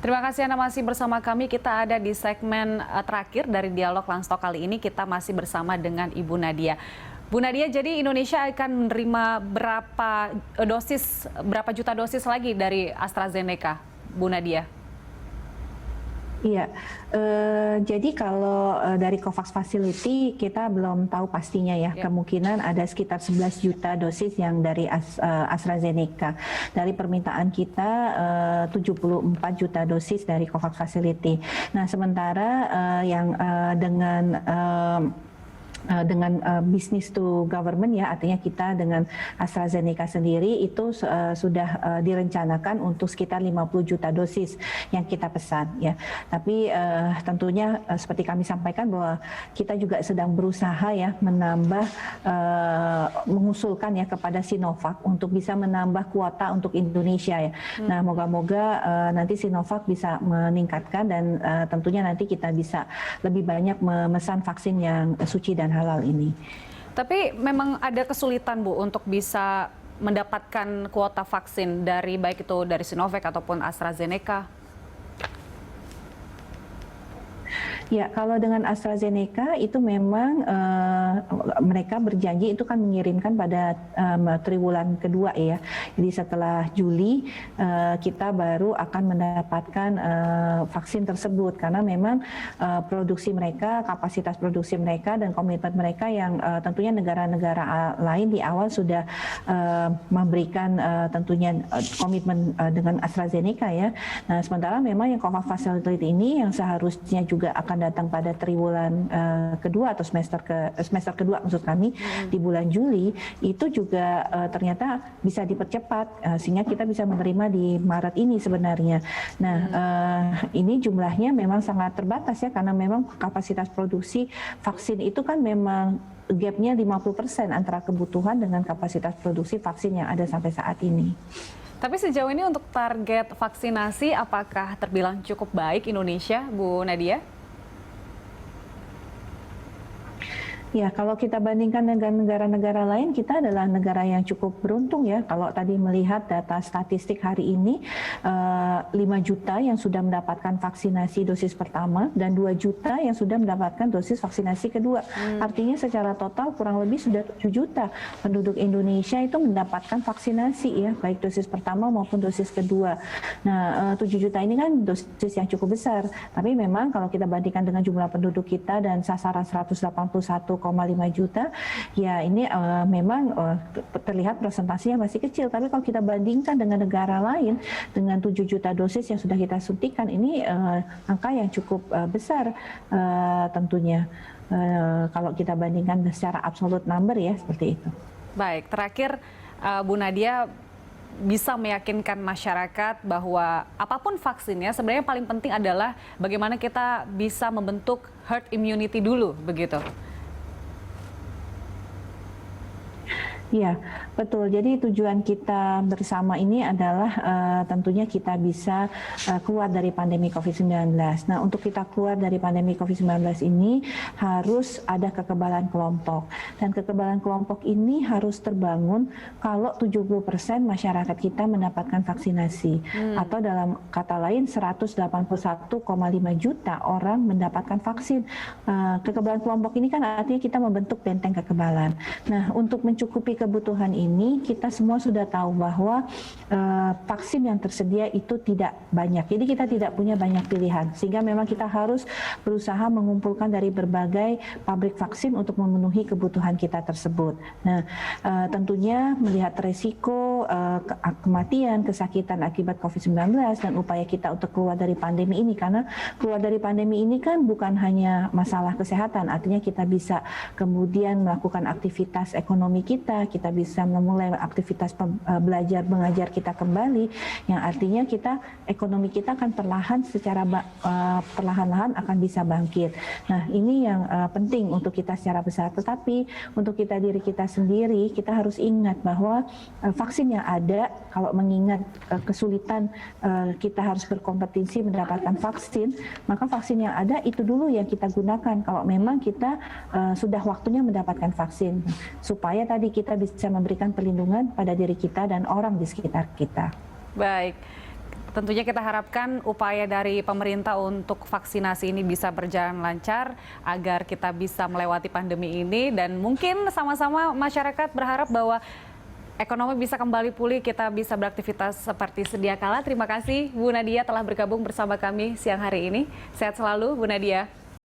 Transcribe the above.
Terima kasih Anda masih bersama kami. Kita ada di segmen terakhir dari Dialog Lanstok kali ini. Kita masih bersama dengan Ibu Nadia. Bu Nadia, jadi Indonesia akan menerima berapa juta dosis lagi dari AstraZeneca, Bu Nadia? Iya, jadi kalau dari COVAX Facility kita belum tahu pastinya ya. Kemungkinan ada sekitar 11 juta dosis yang dari AstraZeneca. Dari permintaan kita 74 juta dosis dari COVAX Facility. Nah, sementara yang dengan business to government ya, artinya kita dengan AstraZeneca sendiri itu sudah direncanakan untuk sekitar 50 juta dosis yang kita pesan ya. Tapi tentunya seperti kami sampaikan bahwa kita juga sedang berusaha ya menambah mengusulkan ya kepada Sinovac untuk bisa menambah kuota untuk Indonesia ya. Nah, moga-moga nanti Sinovac bisa meningkatkan dan tentunya nanti kita bisa lebih banyak memesan vaksin yang suci dan halal ini. Tapi memang ada kesulitan Bu untuk bisa mendapatkan kuota vaksin dari baik itu dari Sinovac ataupun AstraZeneca. Ya, kalau dengan AstraZeneca itu memang mereka berjanji itu kan mengirimkan pada triwulan kedua ya. Jadi setelah Juli kita baru akan mendapatkan vaksin tersebut karena memang produksi mereka, kapasitas produksi mereka dan komitmen mereka yang tentunya negara-negara lain di awal sudah memberikan tentunya komitmen dengan AstraZeneca ya. Nah, sementara memang yang COVAX Facility ini yang seharusnya juga akan datang pada triwulan kedua atau semester kedua maksud kami di bulan Juli itu juga ternyata bisa dipercepat sehingga kita bisa menerima di Maret ini sebenarnya. Nah, ini jumlahnya memang sangat terbatas ya karena memang kapasitas produksi vaksin itu kan memang gapnya 50% antara kebutuhan dengan kapasitas produksi vaksin yang ada sampai saat ini. Tapi sejauh ini untuk target vaksinasi apakah terbilang cukup baik Indonesia, Bu Nadia? Ya, kalau kita bandingkan dengan negara-negara lain, kita adalah negara yang cukup beruntung ya. Kalau tadi melihat data statistik hari ini, 5 juta yang sudah mendapatkan vaksinasi dosis pertama dan 2 juta yang sudah mendapatkan dosis vaksinasi kedua. Artinya secara total kurang lebih sudah 7 juta penduduk Indonesia itu mendapatkan vaksinasi ya, baik dosis pertama maupun dosis kedua. Nah, 7 juta ini kan dosis yang cukup besar. Tapi memang kalau kita bandingkan dengan jumlah penduduk kita dan sasaran 181,5 juta, ya ini memang terlihat presentasinya masih kecil. Tapi kalau kita bandingkan dengan negara lain dengan 7 juta dosis yang sudah kita suntikan, ini angka yang cukup besar tentunya kalau kita bandingkan secara absolute number ya, seperti itu. Baik, terakhir Bu Nadia bisa meyakinkan masyarakat bahwa apapun vaksinnya sebenarnya paling penting adalah bagaimana kita bisa membentuk herd immunity dulu, begitu. Iya, betul. Jadi tujuan kita bersama ini adalah tentunya kita bisa keluar dari pandemi COVID-19. Nah, untuk kita keluar dari pandemi COVID-19 ini harus ada kekebalan kelompok. Dan kekebalan kelompok ini harus terbangun kalau 70% masyarakat kita mendapatkan vaksinasi. Atau dalam kata lain 181,5 juta orang mendapatkan vaksin. Kekebalan kelompok ini kan artinya kita membentuk benteng kekebalan. Nah, untuk mencukupi kebutuhan ini kita semua sudah tahu bahwa vaksin yang tersedia itu tidak banyak. Jadi kita tidak punya banyak pilihan sehingga memang kita harus berusaha mengumpulkan dari berbagai pabrik vaksin untuk memenuhi kebutuhan kita tersebut. Nah, tentunya melihat resiko kematian, kesakitan akibat COVID-19 dan upaya kita untuk keluar dari pandemi ini, karena keluar dari pandemi ini kan bukan hanya masalah kesehatan, artinya kita bisa kemudian melakukan aktivitas ekonomi kita bisa memulai aktivitas belajar mengajar kita kembali, yang artinya ekonomi kita akan perlahan-lahan akan bisa bangkit. Nah, ini yang penting untuk kita secara besar. Tetapi untuk diri kita sendiri, kita harus ingat bahwa vaksin yang ada, kalau mengingat kesulitan kita harus berkompetisi mendapatkan vaksin, maka vaksin yang ada itu dulu yang kita gunakan kalau memang kita sudah waktunya mendapatkan vaksin, supaya tadi kita bisa memberikan perlindungan pada diri kita dan orang di sekitar kita. Baik, tentunya kita harapkan upaya dari pemerintah untuk vaksinasi ini bisa berjalan lancar agar kita bisa melewati pandemi ini, dan mungkin sama-sama masyarakat berharap bahwa ekonomi bisa kembali pulih, kita bisa beraktivitas seperti sedia kala. Terima kasih Bu Nadia telah bergabung bersama kami siang hari ini. Sehat selalu Bu Nadia.